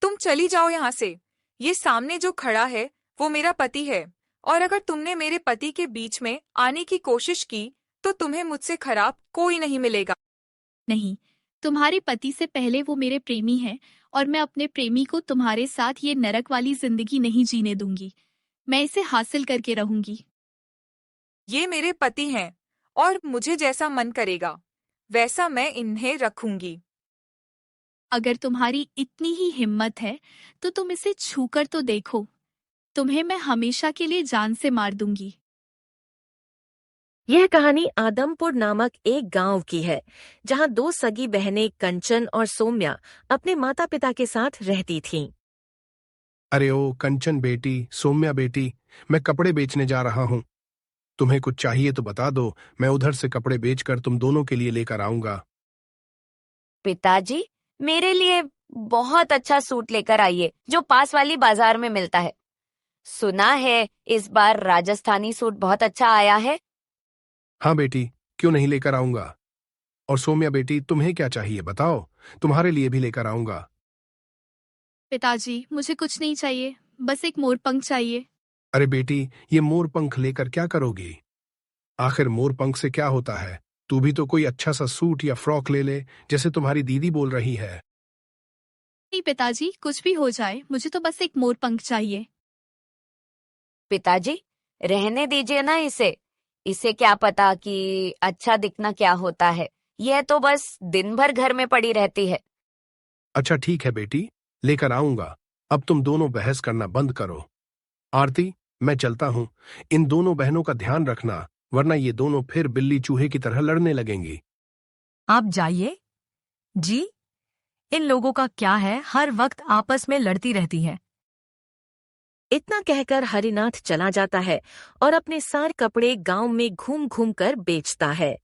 तुम चली जाओ यहाँ से। ये सामने जो खड़ा है वो मेरा पति है, और अगर तुमने मेरे पति के बीच में आने की कोशिश की तो तुम्हें मुझसे खराब कोई नहीं मिलेगा। नहीं, तुम्हारे पति से पहले वो मेरे प्रेमी हैं और मैं अपने प्रेमी को तुम्हारे साथ ये नरक वाली जिंदगी नहीं जीने दूंगी। मैं इसे हासिल करके रहूंगी। ये मेरे पति हैं और मुझे जैसा मन करेगा वैसा मैं इन्हें रखूंगी। अगर तुम्हारी इतनी ही हिम्मत है तो तुम इसे छूकर तो देखो। तुम्हें मैं हमेशा के लिए जान से मार दूंगी। यह कहानी आदमपुर नामक एक गांव की है, जहां दो सगी बहनें कंचन और सौम्या अपने माता पिता के साथ रहती थीं। अरे ओ कंचन बेटी, सौम्या बेटी, मैं कपड़े बेचने जा रहा हूँ। तुम्हें कुछ चाहिए तो बता दो, मैं उधर से कपड़े बेचकर तुम दोनों के लिए लेकर आऊंगा। पिताजी, मेरे लिए बहुत अच्छा सूट लेकर आइए जो पास वाली बाजार में मिलता है। सुना है इस बार राजस्थानी सूट बहुत अच्छा आया है। हाँ बेटी, क्यों नहीं लेकर आऊंगा। और सौम्या बेटी, तुम्हें क्या चाहिए बताओ, तुम्हारे लिए भी लेकर आऊंगा। पिताजी, मुझे कुछ नहीं चाहिए, बस एक मोरपंख चाहिए। अरे बेटी, ये मोर पंख लेकर क्या करोगी? आखिर मोर पंख से क्या होता है? तू भी तो कोई अच्छा सा सूट या फ्रॉक ले ले, जैसे तुम्हारी दीदी बोल रही है। नहीं पिताजी, कुछ भी हो जाए, मुझे तो बस एक मोरपंख चाहिए। पिताजी, रहने दीजिए ना इसे। इसे क्या पता कि अच्छा दिखना क्या होता है। यह तो बस दिन भर घर में पड़ी रहती है। अच्छा ठीक है बेटी, लेकर आऊंगा। अब तुम दोनों बहस करना बंद करो। आरती, मैं चलता हूं। इन दोनों बहनों का ध्यान रखना, वरना ये दोनों फिर बिल्ली चूहे की तरह लड़ने लगेंगी। आप जाइए जी, इन लोगों का क्या है, हर वक्त आपस में लड़ती रहती है। इतना कहकर हरिनाथ चला जाता है और अपने सारे कपड़े गांव में घूम घूम कर बेचता है।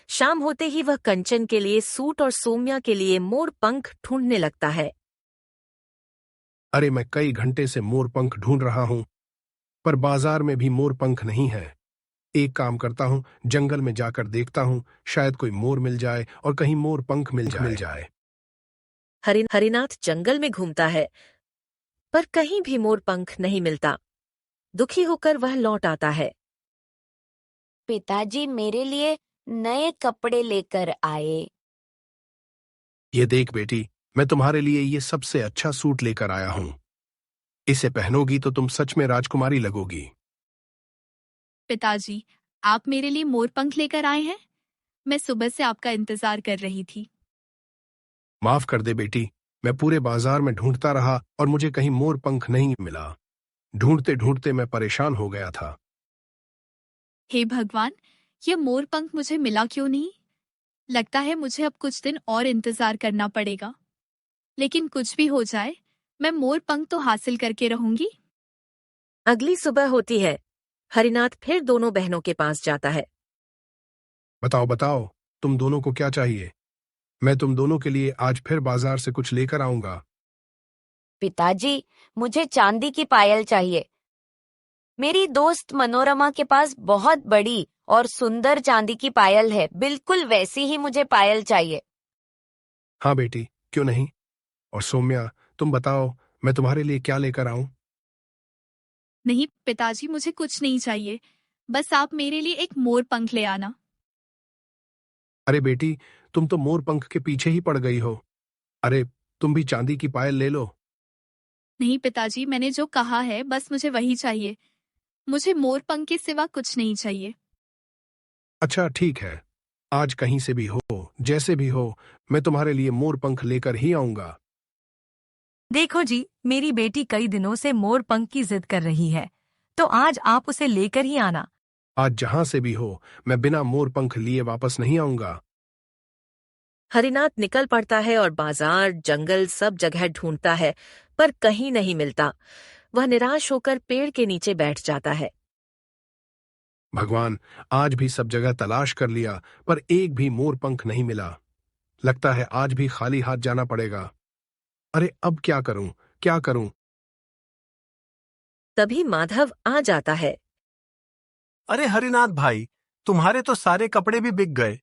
शाम होते ही वह कंचन के लिए सूट और सौम्या के लिए मोर पंख ढूंढने लगता है। अरे मैं कई घंटे से मोर पंख ढूंढ रहा हूं, पर बाजार में भी मोर पंख नहीं है। एक काम करता हूं, जंगल में जाकर देखता हूं, शायद कोई मोर मिल जाए और कहीं मोर पंख मिल जाए। हरिनाथ जंगल में घूमता है, पर कहीं भी मोर पंख नहीं मिलता। दुखी होकर वह लौट आता है। पिताजी मेरे लिए नए कपड़े लेकर आए। ये देख बेटी, मैं तुम्हारे लिए ये सबसे अच्छा सूट लेकर आया हूं। इसे पहनोगी तो तुम सच में राजकुमारी लगोगी। पिताजी, आप मेरे लिए मोरपंख लेकर आए हैं? मैं सुबह से आपका इंतजार कर रही थी। माफ कर दे बेटी, मैं पूरे बाजार में ढूंढता रहा और मुझे कहीं मोर पंख नहीं मिला। ढूंढते ढूंढते मैं परेशान हो गया था। हे भगवान, ये मोरपंख मुझे मिला क्यों नहीं? लगता है मुझे अब कुछ दिन और इंतजार करना पड़ेगा। लेकिन कुछ भी हो जाए, मैं मोरपंख तो हासिल करके रहूंगी। अगली सुबह होती है। हरिनाथ फिर दोनों बहनों के पास जाता है। बताओ बताओ, तुम दोनों को क्या चाहिए? मैं तुम दोनों के लिए आज फिर बाजार से कुछ लेकर आऊंगा। पिताजी, मुझे चांदी की पायल चाहिए। मेरी दोस्त मनोरमा के पास बहुत बड़ी और सुंदर चांदी की पायल है। बिल्कुल वैसी ही मुझे पायल चाहिए। हाँ बेटी, क्यों नहीं। और सौम्या, तुम बताओ, मैं तुम्हारे लिए क्या लेकर आऊं? नहीं पिताजी, मुझे कुछ नहीं चाहिए, बस आप मेरे लिए एक मोरपंख ले आना। अरे बेटी, तुम तो मोर पंख के पीछे ही पड़ गई हो। अरे, तुम भी चांदी की पायल ले लो। नहीं पिताजी, मैंने जो कहा है बस मुझे वही चाहिए। मुझे मोरपंख के सिवा कुछ नहीं चाहिए। अच्छा ठीक है, आज कहीं से भी हो, जैसे भी हो, मैं तुम्हारे लिए मोर पंख लेकर ही आऊंगा। देखो जी, मेरी बेटी कई दिनों से मोर पंख की जिद कर रही है, तो आज आप उसे लेकर ही आना। आज जहां से भी हो, मैं बिना मोर पंख लिए वापस नहीं आऊंगा। हरिनाथ निकल पड़ता है और बाजार, जंगल सब जगह ढूंढता है, पर कहीं नहीं मिलता। वह निराश होकर पेड़ के नीचे बैठ जाता है। भगवान, आज भी सब जगह तलाश कर लिया, पर एक भी मोर पंख नहीं मिला। लगता है आज भी खाली हाथ जाना पड़ेगा। अरे अब क्या करूं, क्या करूं? तभी माधव आ जाता है। अरे हरिनाथ भाई, तुम्हारे तो सारे कपड़े भी बिक गए।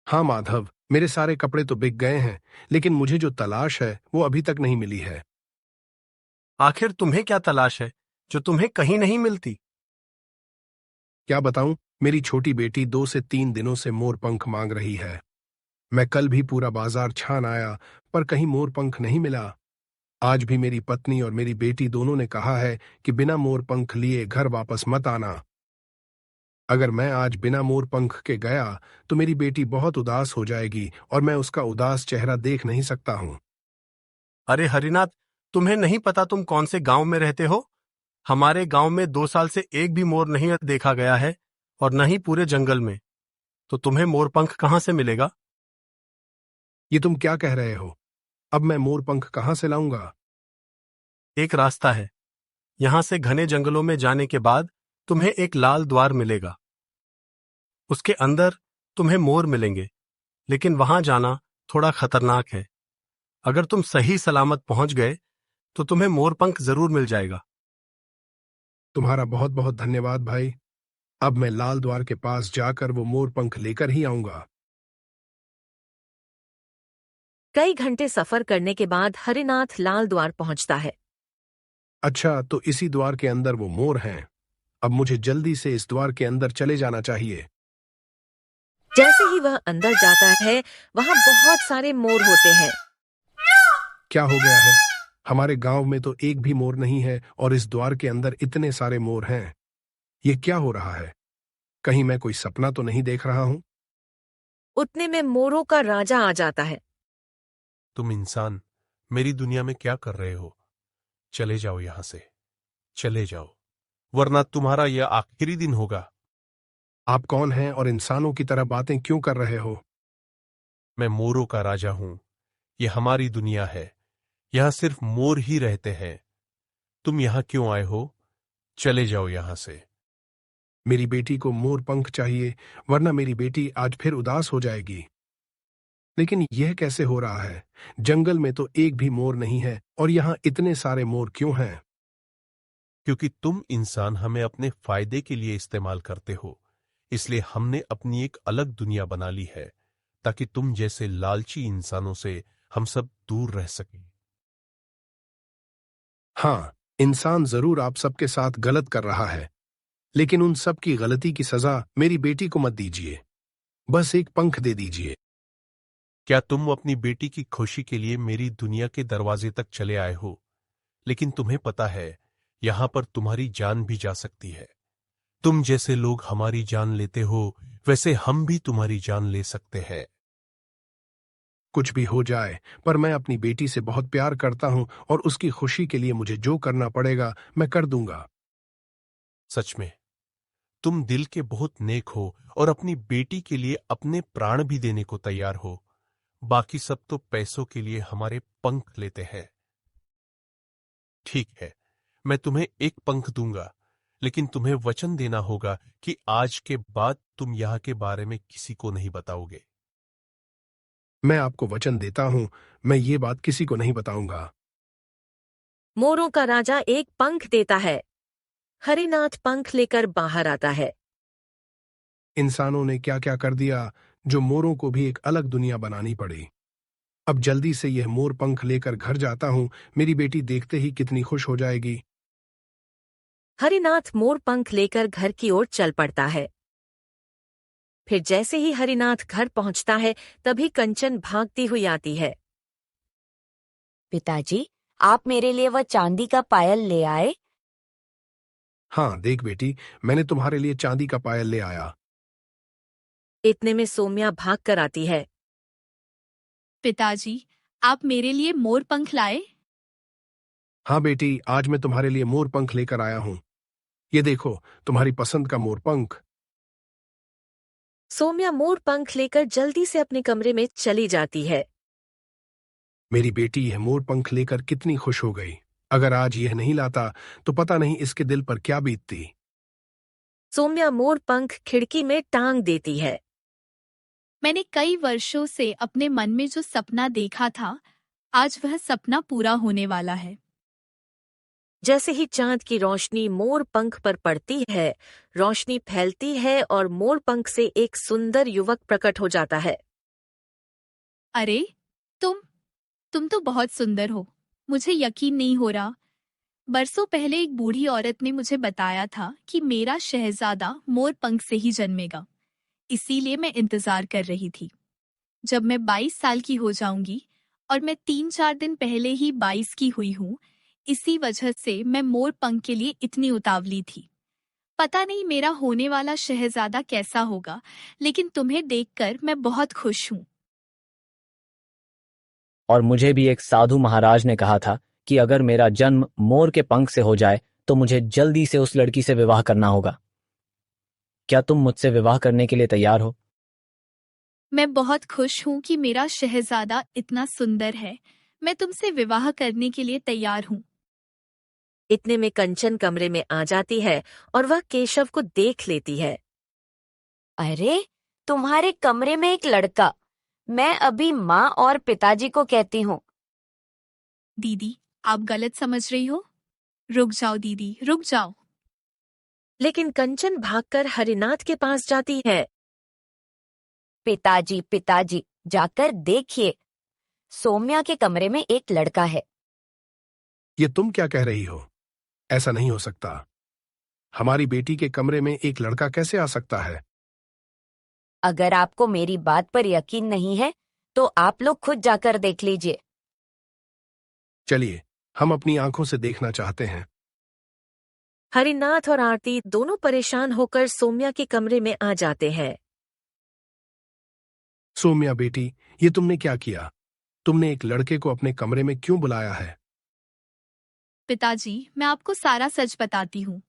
हाँ माधव, मेरे सारे कपड़े तो बिक गए हैं, लेकिन मुझे जो तलाश है वो अभी तक नहीं मिली है। आखिर तुम्हें क्या तलाश है जो तुम्हें कहीं नहीं मिलती? क्या बताऊं, मेरी छोटी बेटी 2 से 3 दिनों से मोरपंख मांग रही है। मैं कल भी पूरा बाजार छान आया, पर कहीं मोरपंख नहीं मिला। आज भी मेरी पत्नी और मेरी बेटी दोनों ने कहा है कि बिना मोरपंख लिए घर वापस मत आना। अगर मैं आज बिना मोरपंख के गया तो मेरी बेटी बहुत उदास हो जाएगी और मैं उसका उदास चेहरा देख नहीं सकता हूं। अरे हरिनाथ, तुम्हें नहीं पता तुम कौन से गांव में रहते हो? हमारे गांव में 2 साल से एक भी मोर नहीं देखा गया है, और न ही पूरे जंगल में। तो तुम्हें मोरपंख कहां से मिलेगा? ये तुम क्या कह रहे हो? अब मैं मोरपंख कहां से लाऊंगा? एक रास्ता है। यहां से घने जंगलों में जाने के बाद तुम्हें एक लाल द्वार मिलेगा। उसके अंदर तुम्हें मोर मिलेंगे, लेकिन वहां जाना थोड़ा खतरनाक है। अगर तुम सही सलामत पहुंच गए तो तुम्हें मोरपंख जरूर मिल जाएगा। तुम्हारा बहुत बहुत धन्यवाद भाई। अब मैं लाल द्वार के पास जाकर वो मोरपंख लेकर ही आऊंगा। कई घंटे सफर करने के बाद हरिनाथ लाल द्वार पहुंचता है। अच्छा, तो इसी द्वार के अंदर वो मोर हैं। अब मुझे जल्दी से इस द्वार के अंदर चले जाना चाहिए। जैसे ही वह अंदर जाता है, वहां बहुत सारे मोर होते हैं। क्या हो गया है? हमारे गांव में तो एक भी मोर नहीं है और इस द्वार के अंदर इतने सारे मोर हैं। ये क्या हो रहा है? कहीं मैं कोई सपना तो नहीं देख रहा हूं? उतने में मोरों का राजा आ जाता है। तुम इंसान मेरी दुनिया में क्या कर रहे हो? चले जाओ यहां से, चले जाओ, वरना तुम्हारा यह आखिरी दिन होगा। आप कौन हैं और इंसानों की तरह बातें क्यों कर रहे हो? मैं मोरों का राजा हूं। यह हमारी दुनिया है। यहां सिर्फ मोर ही रहते हैं। तुम यहां क्यों आए हो? चले जाओ यहां से। मेरी बेटी को मोर पंख चाहिए, वरना मेरी बेटी आज फिर उदास हो जाएगी। लेकिन यह कैसे हो रहा है? जंगल में तो एक भी मोर नहीं है और यहाँ इतने सारे मोर क्यों हैं? क्योंकि तुम इंसान हमें अपने फायदे के लिए इस्तेमाल करते हो, इसलिए हमने अपनी एक अलग दुनिया बना ली है, ताकि तुम जैसे लालची इंसानों से हम सब दूर रह सकें। हाँ, इंसान जरूर आप सबके साथ गलत कर रहा है, लेकिन उन सब की गलती की सजा मेरी बेटी को मत दीजिए। बस एक पंख दे दीजिए। क्या तुम अपनी बेटी की खुशी के लिए मेरी दुनिया के दरवाजे तक चले आए हो? लेकिन तुम्हें पता है, यहां पर तुम्हारी जान भी जा सकती है। तुम जैसे लोग हमारी जान लेते हो, वैसे हम भी तुम्हारी जान ले सकते हैं। कुछ भी हो जाए, पर मैं अपनी बेटी से बहुत प्यार करता हूं और उसकी खुशी के लिए मुझे जो करना पड़ेगा मैं कर दूंगा। सच में तुम दिल के बहुत नेक हो और अपनी बेटी के लिए अपने प्राण भी देने को तैयार हो। बाकी सब तो पैसों के लिए हमारे पंख लेते हैं। ठीक है, मैं तुम्हें एक पंख दूंगा, लेकिन तुम्हें वचन देना होगा कि आज के बाद तुम यहां के बारे में किसी को नहीं बताओगे। मैं आपको वचन देता हूं, मैं ये बात किसी को नहीं बताऊंगा। मोरों का राजा एक पंख देता है। हरिनाथ पंख लेकर बाहर आता है। इंसानों ने क्या क्या कर दिया, जो मोरों को भी एक अलग दुनिया बनानी पड़ी। अब जल्दी से यह मोर पंख लेकर घर जाता हूं, मेरी बेटी देखते ही कितनी खुश हो जाएगी। हरिनाथ मोर पंख लेकर घर की ओर चल पड़ता है। फिर जैसे ही हरिनाथ घर पहुंचता है, तभी कंचन भागती हुई आती है। पिताजी, आप मेरे लिए वह चांदी का पायल ले आए? हाँ देख बेटी, मैंने तुम्हारे लिए चांदी का पायल ले आया। इतने में सोम्या भाग कर आती है। पिताजी, आप मेरे लिए मोर पंख लाए? हाँ बेटी, आज मैं तुम्हारे लिए मोर पंख लेकर आया हूं। ये देखो, तुम्हारी पसंद का मोर पंख। सोम्या मोर पंख लेकर जल्दी से अपने कमरे में चली जाती है। मेरी बेटी यह मोर पंख लेकर कितनी खुश हो गई। अगर आज यह नहीं लाता तो पता नहीं इसके दिल पर क्या बीतती। सोम्या मोर पंख खिड़की में टांग देती है। मैंने कई वर्षों से अपने मन में जो सपना देखा था, आज वह सपना पूरा होने वाला है। जैसे ही चांद की रोशनी मोर पंख पर पड़ती है, रोशनी फैलती है और मोर पंख से एक सुंदर युवक प्रकट हो जाता है। अरे, तुम तो बहुत सुंदर हो। मुझे यकीन नहीं हो रहा। बरसों पहले एक बूढ़ी औरत ने मुझे बताया था कि मेरा शहजादा मोर पंख से ही जन्मेगा। इसीलिए मैं इंतजार कर रही थी। जब मैं 22 साल की हो जाऊंगी, और मैं 3-4 दिन पहले ही 22 की हुई हूँ, इसी वजह से मैं मोर पंख के लिए इतनी उतावली थी। पता नहीं मेरा होने वाला शहजादा कैसा होगा, लेकिन तुम्हें देखकर मैं बहुत खुश हूँ। और मुझे भी एक साधु महाराज ने कहा था कि अगर मेरा जन्म मोर के पंख से हो जाए तो मुझे जल्दी से उस लड़की से विवाह करना होगा। क्या तुम मुझसे विवाह करने के लिए तैयार हो? मैं बहुत खुश हूँ कि मेरा शहजादा इतना सुंदर है। मैं तुमसे विवाह करने के लिए तैयार हूँ। इतने में कंचन कमरे में आ जाती है और वह केशव को देख लेती है। अरे, तुम्हारे कमरे में एक लड़का। मैं अभी माँ और पिताजी को कहती हूँ। दीदी, आप गलत समझ रही हो। रुक जाओ दीदी, रुक जाओ। लेकिन कंचन भागकर हरिनाथ के पास जाती है। पिताजी, पिताजी, जाकर देखिए, सौम्या के कमरे में एक लड़का है। ये तुम क्या कह रही हो? ऐसा नहीं हो सकता। हमारी बेटी के कमरे में एक लड़का कैसे आ सकता है? अगर आपको मेरी बात पर यकीन नहीं है तो आप लोग खुद जाकर देख लीजिए। चलिए, हम अपनी आंखों से देखना चाहते हैं। हरिनाथ और आरती दोनों परेशान होकर सौम्या के कमरे में आ जाते हैं। सौम्या बेटी, ये तुमने क्या किया? तुमने एक लड़के को अपने कमरे में क्यों बुलाया है? पिताजी, मैं आपको सारा सच बताती हूँ।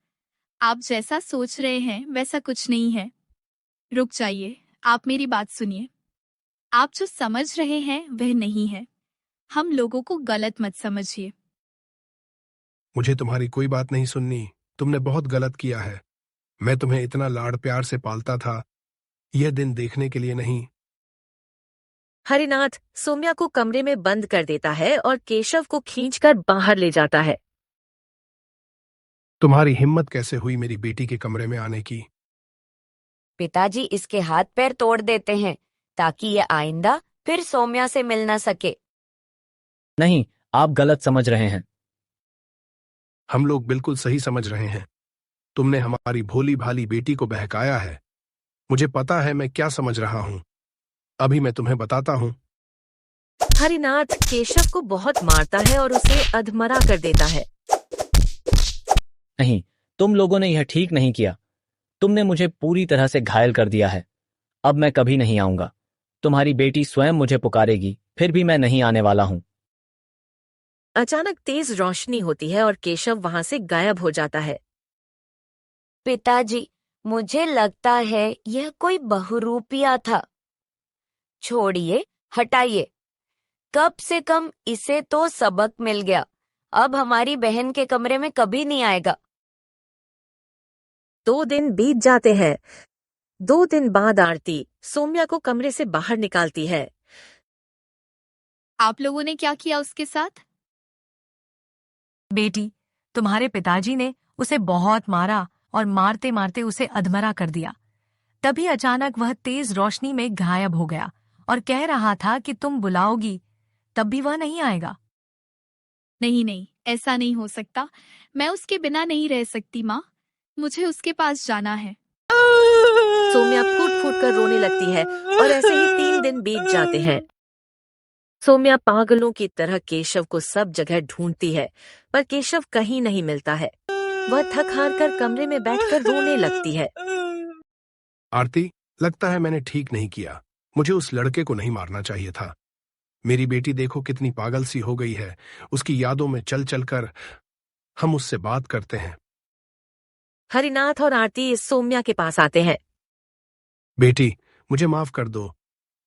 आप जैसा सोच रहे हैं वैसा कुछ नहीं है। रुक जाइए, आप मेरी बात सुनिए। आप जो समझ रहे हैं वह नहीं है। हम लोगों को गलत मत समझिए। मुझे तुम्हारी कोई बात नहीं सुननी। तुमने बहुत गलत किया है। मैं तुम्हें इतना लाड़ प्यार से पालता था, यह दिन देखने के लिए नहीं। हरिनाथ सौम्या को कमरे में बंद कर देता है और केशव को खींचकर बाहर ले जाता है। तुम्हारी हिम्मत कैसे हुई मेरी बेटी के कमरे में आने की? पिताजी इसके हाथ पैर तोड़ देते हैं ताकि ये आइंदा फिर सौम्या से मिल न सके। नहीं, आप गलत समझ रहे हैं। हम लोग बिल्कुल सही समझ रहे हैं। तुमने हमारी भोली भाली बेटी को बहकाया है। मुझे पता है मैं क्या समझ रहा हूं। अभी मैं तुम्हें बताता हूं। हरिनाथ केशव को बहुत मारता है और उसे अधमरा कर देता है। नहीं, तुम लोगों ने यह ठीक नहीं किया। तुमने मुझे पूरी तरह से घायल कर दिया है। अब मैं कभी नहीं आऊंगा। तुम्हारी बेटी स्वयं मुझे पुकारेगी, फिर भी मैं नहीं आने वाला हूं। अचानक तेज रोशनी होती है और केशव वहां से गायब हो जाता है। पिताजी, मुझे लगता है यह कोई बहुरूपिया था। छोड़िए, हटाइए। कम से कम इसे तो सबक मिल गया। अब हमारी बहन के कमरे में कभी नहीं आएगा। 2 दिन बीत जाते हैं। 2 दिन बाद आरती सौम्या को कमरे से बाहर निकालती है। आप लोगों ने क्या किया उसके साथ? बेटी, तुम्हारे पिताजी ने उसे बहुत मारा और मारते मारते उसे अधमरा कर दिया। तभी अचानक वह तेज रोशनी में गायब हो गया और कह रहा था कि तुम बुलाओगी, तब भी वह नहीं आएगा। नहीं नहीं, ऐसा नहीं हो सकता। मैं उसके बिना नहीं रह सकती माँ। मुझे उसके पास जाना है। सौम्या फूट फूट कर रोने लगती है और ऐसे ही 3 दिन बीत जाते हैं। सौम्या पागलों की तरह केशव को सब जगह ढूंढती है, पर केशव कहीं नहीं मिलता है। वह थक हार कर कमरे में बैठकर रोने लगती है। आरती, लगता है मैंने ठीक नहीं किया। मुझे उस लड़के को नहीं मारना चाहिए था। मेरी बेटी देखो कितनी पागल सी हो गई है। उसकी यादों में चल चल कर हम उससे बात करते हैं। हरिनाथ और आरती सौम्या के पास आते हैं। बेटी, मुझे माफ कर दो।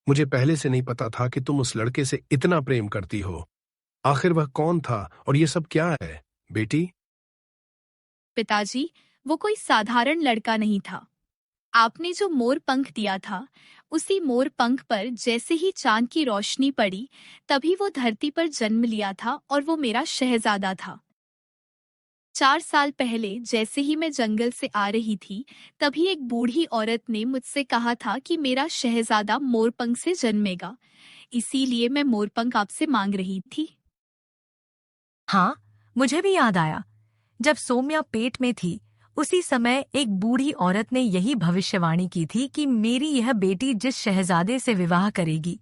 मुझे पहले से नहीं पता था कि तुम उस लड़के से इतना प्रेम करती हो। आखिर वह कौन था और ये सब क्या है बेटी? पिताजी, वो कोई साधारण लड़का नहीं था। आपने जो मोर पंख दिया था, उसी मोर पंख पर जैसे ही चांद की रोशनी पड़ी, तभी वो धरती पर जन्म लिया था और वो मेरा शहजादा था। 4 साल पहले जैसे ही मैं जंगल से आ रही थी, तभी एक बूढ़ी औरत ने मुझसे कहा था कि मेरा शहजादा मोरपंख से जन्मेगा। इसीलिए मैं मोरपंख आपसे मांग रही थी। हाँ, मुझे भी याद आया। जब सौम्या पेट में थी उसी समय एक बूढ़ी औरत ने यही भविष्यवाणी की थी कि मेरी यह बेटी जिस शहजादे से विवाह करेगी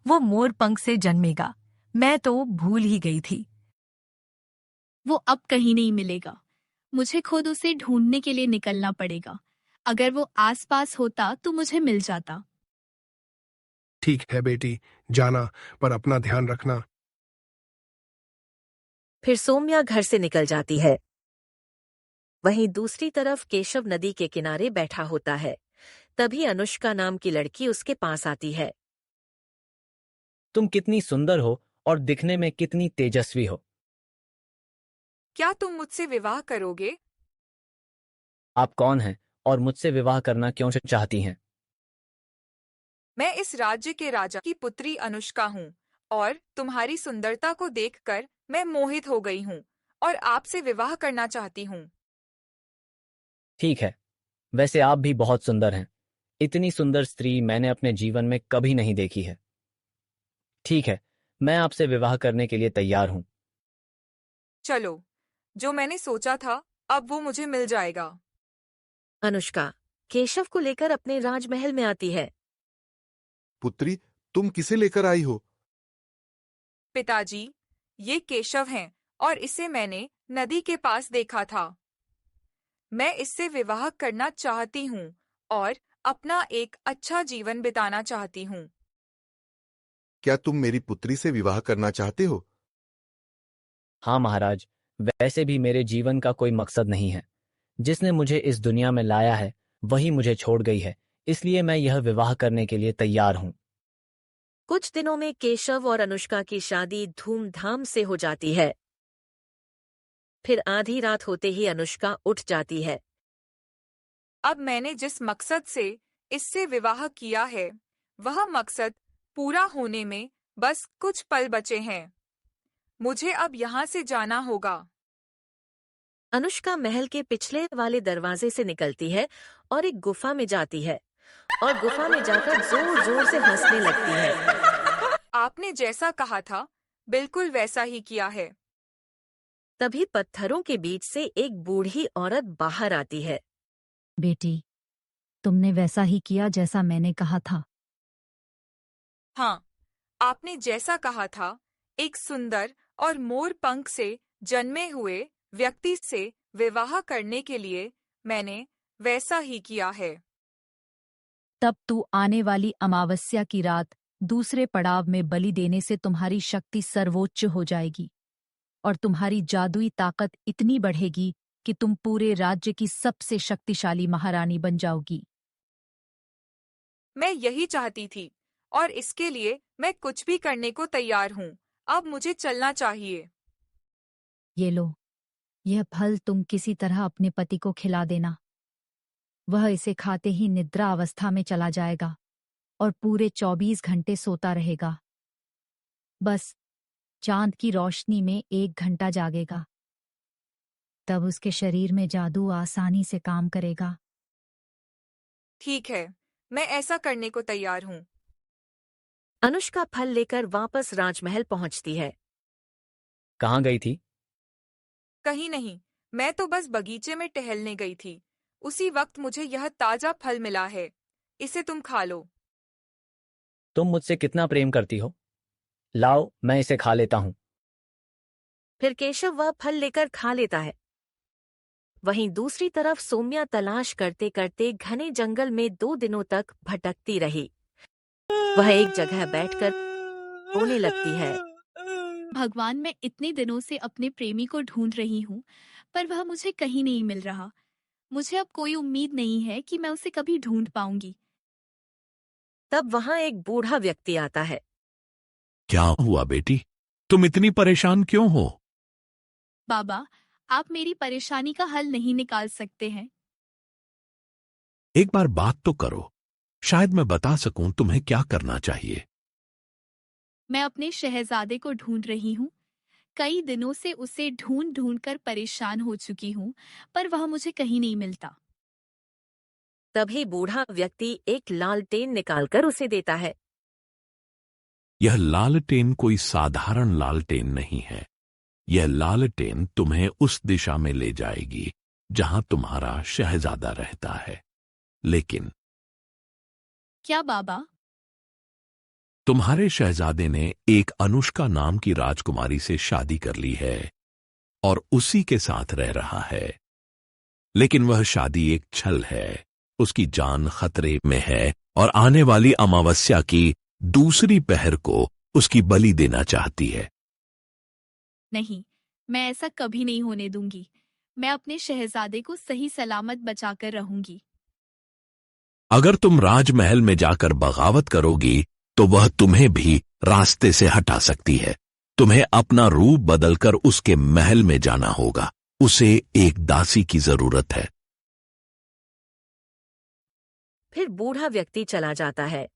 वो मोर पंख से जन्मेगा। मैं तो भूल ही गई थी। वो अब कहीं नहीं मिलेगा। मुझे खुद उसे ढूंढने के लिए निकलना पड़ेगा। अगर वो आसपास होता तो मुझे मिल जाता। ठीक है बेटी, जाना, पर अपना ध्यान रखना। फिर सौम्या घर से निकल जाती है। वहीं दूसरी तरफ केशव नदी के किनारे बैठा होता है। तभी अनुष्का नाम की लड़की उसके पास आती है। तुम कितनी सुंदर हो और दिखने में कितनी तेजस्वी हो। क्या तुम मुझसे विवाह करोगे? आप कौन हैं और मुझसे विवाह करना क्यों चाहती हैं? मैं इस राज्य के राजा की पुत्री अनुष्का हूँ और तुम्हारी सुंदरता को देखकर मैं मोहित हो गई हूँ और आपसे विवाह करना चाहती हूँ। ठीक है, वैसे आप भी बहुत सुंदर हैं। इतनी सुंदर स्त्री मैंने अपने जीवन में कभी नहीं देखी है। ठीक है, मैं आपसे विवाह करने के लिए तैयार हूं। चलो, जो मैंने सोचा था अब वो मुझे मिल जाएगा। अनुष्का केशव को लेकर अपने राजमहल में आती है। पुत्री, तुम किसे लेकर आई हो? पिताजी, ये केशव हैं और इसे मैंने नदी के पास देखा था। मैं इससे विवाह करना चाहती हूँ और अपना एक अच्छा जीवन बिताना चाहती हूँ। क्या तुम मेरी पुत्री से विवाह करना चाहते हो? हाँ महाराज, वैसे भी मेरे जीवन का कोई मकसद नहीं है। जिसने मुझे इस दुनिया में लाया है वही मुझे छोड़ गई है, इसलिए मैं यह विवाह करने के लिए तैयार हूँ। कुछ दिनों में केशव और अनुष्का की शादी धूमधाम से हो जाती है। फिर आधी रात होते ही अनुष्का उठ जाती है। अब मैंने जिस मकसद से इससे विवाह किया है वह मकसद पूरा होने में बस कुछ पल बचे हैं। मुझे अब यहाँ से जाना होगा। अनुष्का महल के पिछले वाले दरवाजे से निकलती है और एक गुफा में जाती है और गुफा में जाकर जोर जोर से हंसने लगती है। आपने जैसा कहा था बिल्कुल वैसा ही किया है। तभी पत्थरों के बीच से एक बूढ़ी औरत बाहर आती है। बेटी, तुमने वैसा ही किया जैसा मैंने कहा था। हाँ, आपने जैसा कहा था, एक सुंदर और मोर पंख से जन्मे हुए व्यक्ति से विवाह करने के लिए मैंने वैसा ही किया है। तब तू आने वाली अमावस्या की रात दूसरे पड़ाव में बलि देने से तुम्हारी शक्ति सर्वोच्च हो जाएगी और तुम्हारी जादुई ताकत इतनी बढ़ेगी कि तुम पूरे राज्य की सबसे शक्तिशाली महारानी बन जाओगी। मैं यही चाहती थी और इसके लिए मैं कुछ भी करने को तैयार हूँ। अब मुझे चलना चाहिए। ये लो, यह फल तुम किसी तरह अपने पति को खिला देना। वह इसे खाते ही निद्रा अवस्था में चला जाएगा और पूरे 24 घंटे सोता रहेगा। बस चांद की रोशनी में 1 घंटा जागेगा, तब उसके शरीर में जादू आसानी से काम करेगा। ठीक है, मैं ऐसा करने को तैयार हूँ। अनुष्का फल लेकर वापस राजमहल पहुंचती है। कहाँ गई थी? कहीं नहीं, मैं तो बस बगीचे में टहलने गई थी। उसी वक्त मुझे यह ताजा फल मिला है। इसे तुम खा लो। तुम मुझसे कितना प्रेम करती हो? लाओ, मैं इसे खा लेता हूँ। फिर केशव वह फल लेकर खा लेता है। वहीं दूसरी तरफ सौम्या तलाश करते करते घने जंगल में 2 दिनों तक भटकती रही। वह एक जगह बैठकर रोने लगती है। भगवान, मैं इतने दिनों से अपने प्रेमी को ढूंढ रही हूँ, पर वह मुझे कहीं नहीं मिल रहा। मुझे अब कोई उम्मीद नहीं है कि मैं उसे कभी ढूंढ पाऊंगी। तब वहां एक बूढ़ा व्यक्ति आता है। क्या हुआ बेटी? तुम इतनी परेशान क्यों हो? बाबा, आप मेरी परेशानी का हल नहीं निकाल सकते हैं। एक बार बात तो करो, शायद मैं बता सकूं तुम्हें क्या करना चाहिए। मैं अपने शहजादे को ढूंढ रही हूँ। कई दिनों से उसे ढूंढ ढूंढ कर परेशान हो चुकी हूँ, पर वह मुझे कहीं नहीं मिलता। तभी बूढ़ा व्यक्ति एक लालटेन निकालकर उसे देता है। यह लालटेन कोई साधारण लालटेन नहीं है। यह लालटेन तुम्हें उस दिशा में ले जाएगी जहां तुम्हारा शहजादा रहता है। लेकिन क्या बाबा? तुम्हारे शहजादे ने एक अनुष्का नाम की राजकुमारी से शादी कर ली है और उसी के साथ रह रहा है। लेकिन वह शादी एक छल है, उसकी जान खतरे में है और आने वाली अमावस्या की दूसरी पहर को उसकी बलि देना चाहती है। नहीं, मैं ऐसा कभी नहीं होने दूंगी। मैं अपने शहजादे को सही सलामत बचाकर रहूंगी। अगर तुम राजमहल में जाकर बगावत करोगी तो वह तुम्हें भी रास्ते से हटा सकती है। तुम्हें अपना रूप बदलकर उसके महल में जाना होगा। उसे एक दासी की जरूरत है। फिर बूढ़ा व्यक्ति चला जाता है।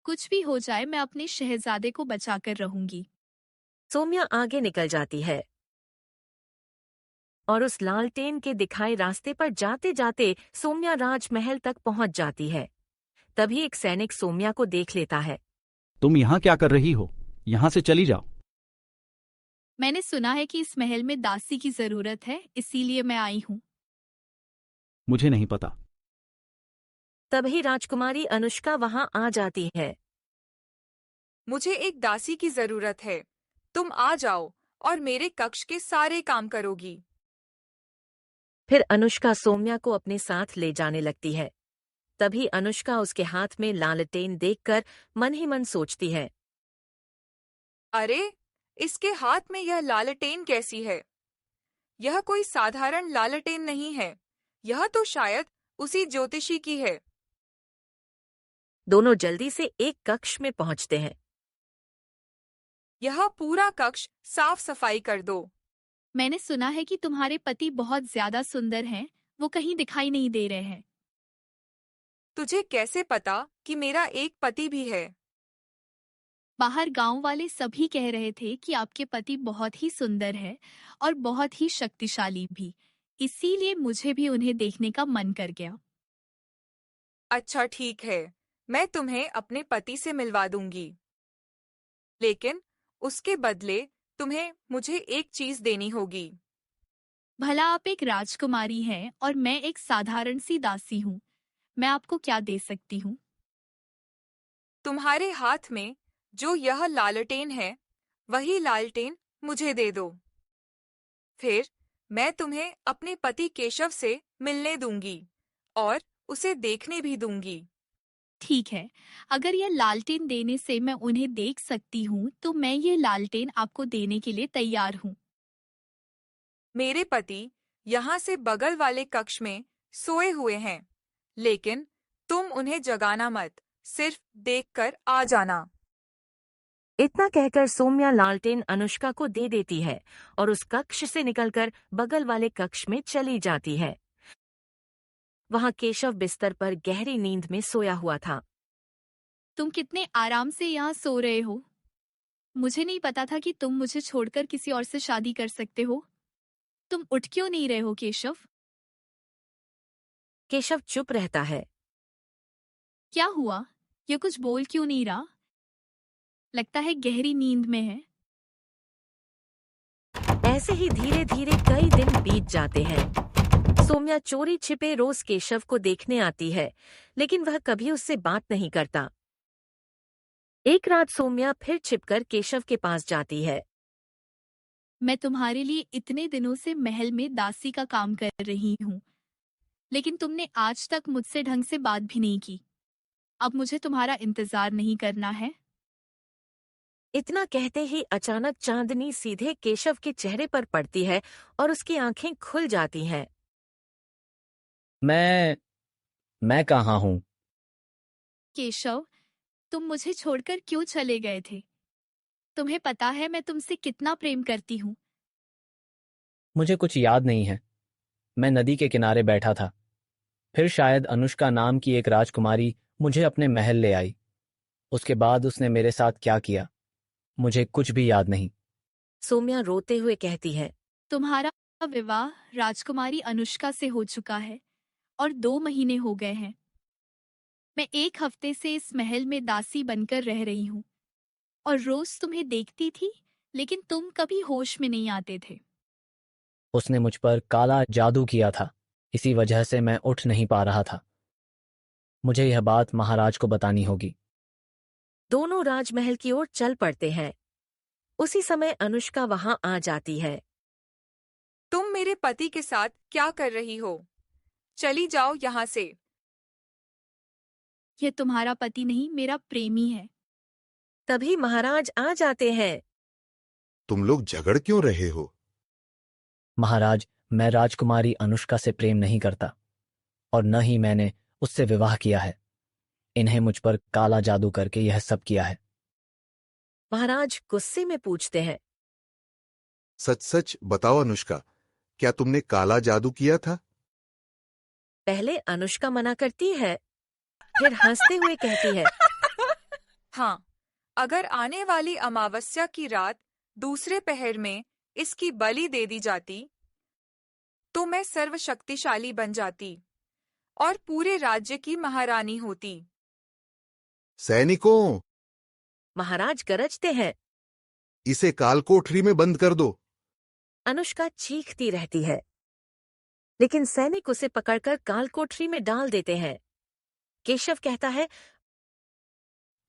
कुछ भी हो जाए मैं अपने शहजादे को बचाकर रहूंगी। सोम्या आगे निकल जाती है और उस लालटेन के दिखाए रास्ते पर जाते जाते सोम्या राजमहल तक पहुंच जाती है। तभी एक सैनिक सोम्या को देख लेता है। तुम यहाँ क्या कर रही हो? यहाँ से चली जाओ। मैंने सुना है कि इस महल में दासी की जरूरत है, इसीलिए मैं आई हूँ। मुझे नहीं पता। तभी राजकुमारी अनुष्का वहां आ जाती है। मुझे एक दासी की जरूरत है। तुम आ जाओ और मेरे कक्ष के सारे काम करोगी। फिर अनुष्का सोम्या को अपने साथ ले जाने लगती है। तभी अनुष्का उसके हाथ में लालटेन देखकर मन ही मन सोचती है, अरे, इसके हाथ में यह लालटेन कैसी है? यह कोई साधारण लालटेन नहीं है। यह तो शायद उसी ज्योतिषी की है। दोनों जल्दी से एक कक्ष में पहुंचते हैं। यह पूरा कक्ष साफ सफाई कर दो। मैंने सुना है कि तुम्हारे पति बहुत ज्यादा सुंदर हैं, वो कहीं दिखाई नहीं दे रहे हैं। तुझे कैसे पता कि मेरा एक पति भी है? बाहर गांव वाले सभी कह रहे थे कि आपके पति बहुत ही सुंदर है और बहुत ही शक्तिशाली भी। इसीलिए मुझे भी उन्हें देखने का मन कर गया। अच्छा ठीक है, मैं तुम्हें अपने पति से मिलवा दूंगी। लेकिन उसके बदले तुम्हें मुझे एक चीज देनी होगी। भला आप एक राजकुमारी हैं और मैं एक साधारण सी दासी हूँ। मैं आपको क्या दे सकती हूँ? तुम्हारे हाथ में जो यह लालटेन है, वही लालटेन मुझे दे दो। फिर मैं तुम्हें अपने पति केशव से मिलने दूंगी और उसे देखने भी दूंगी। ठीक है, अगर यह लालटेन देने से मैं उन्हें देख सकती हूँ तो मैं ये लालटेन आपको देने के लिए तैयार हूँ। मेरे पति यहाँ से बगल वाले कक्ष में सोए हुए हैं, लेकिन तुम उन्हें जगाना मत, सिर्फ देखकर आ जाना। इतना कहकर सोम्या लालटेन अनुष्का को दे देती है और उस कक्ष से निकलकर बगल वाले कक्ष में चली जाती है। वहां केशव बिस्तर पर गहरी नींद में सोया हुआ था। तुम कितने आराम से यहाँ सो रहे हो। मुझे नहीं पता था कि तुम मुझे छोड़कर किसी और से शादी कर सकते हो। तुम उठ क्यों नहीं रहे हो केशव? केशव चुप रहता है। क्या हुआ? ये कुछ बोल क्यों नहीं रहा? लगता है गहरी नींद में है। ऐसे ही धीरे धीरे कई दिन बीत जाते हैं। सोम्या चोरी छिपे रोज केशव को देखने आती है, लेकिन वह कभी उससे बात नहीं करता। एक रात सोम्या फिर छिपकर केशव के पास जाती है। मैं तुम्हारे लिए इतने दिनों से महल में दासी का काम कर रही हूँ, लेकिन तुमने आज तक मुझसे ढंग से बात भी नहीं की। अब मुझे तुम्हारा इंतजार नहीं करना है। इतना कहते ही अचानक चांदनी सीधे केशव के चेहरे पर पड़ती है और उसकी आंखें खुल जाती हैं। मैं कहाँ हूँ? केशव, तुम मुझे छोड़कर क्यों चले गए थे? तुम्हें पता है मैं तुमसे कितना प्रेम करती हूँ। मुझे कुछ याद नहीं है। मैं नदी के किनारे बैठा था। फिर शायद अनुष्का नाम की एक राजकुमारी मुझे अपने महल ले आई। उसके बाद उसने मेरे साथ क्या किया, मुझे कुछ भी याद नहीं। सोम्या रोते हुए कहती है, तुम्हारा विवाह राजकुमारी अनुष्का से हो चुका है और 2 महीने हो गए हैं। मैं 1 हफ्ते से इस महल में दासी बनकर रह रही हूँ और रोज तुम्हें देखती थी, लेकिन तुम कभी होश में नहीं आते थे। उसने मुझ पर काला जादू किया था, इसी वजह से मैं उठ नहीं पा रहा था। मुझे यह बात महाराज को बतानी होगी। दोनों राजमहल की ओर चल पड़ते हैं। उसी समय अनुष्का वहां आ जाती है। तुम मेरे पति के साथ क्या कर रही हो? चली जाओ यहाँ से। ये तुम्हारा पति नहीं, मेरा प्रेमी है। तभी महाराज आ जाते हैं। तुम लोग झगड़ क्यों रहे हो? महाराज, मैं राजकुमारी अनुष्का से प्रेम नहीं करता और न ही मैंने उससे विवाह किया है। इन्हें मुझ पर काला जादू करके यह सब किया है। महाराज गुस्से में पूछते हैं। सच सच बताओ अनुष्का, क्या तुमने काला जादू किया था? पहले अनुष्का मना करती है, फिर हंसते हुए कहती है, हाँ, अगर आने वाली अमावस्या की रात दूसरे पहर में इसकी बलि दे दी जाती तो मैं सर्वशक्तिशाली बन जाती और पूरे राज्य की महारानी होती। सैनिकों, महाराज गरजते हैं। इसे कालकोठरी में बंद कर दो। अनुष्का चीखती रहती है, लेकिन सैनिक उसे पकड़कर कालकोठरी में डाल देते हैं। केशव कहता है,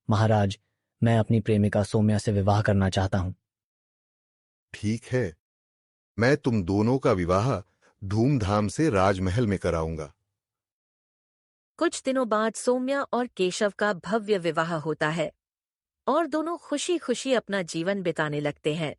महाराज, मैं अपनी प्रेमिका सौम्या से विवाह करना चाहता हूँ। ठीक है, मैं तुम दोनों का विवाह धूमधाम से राजमहल में कराऊंगा। कुछ दिनों बाद सौम्या और केशव का भव्य विवाह होता है और दोनों खुशी खुशी अपना जीवन बिताने लगते हैं।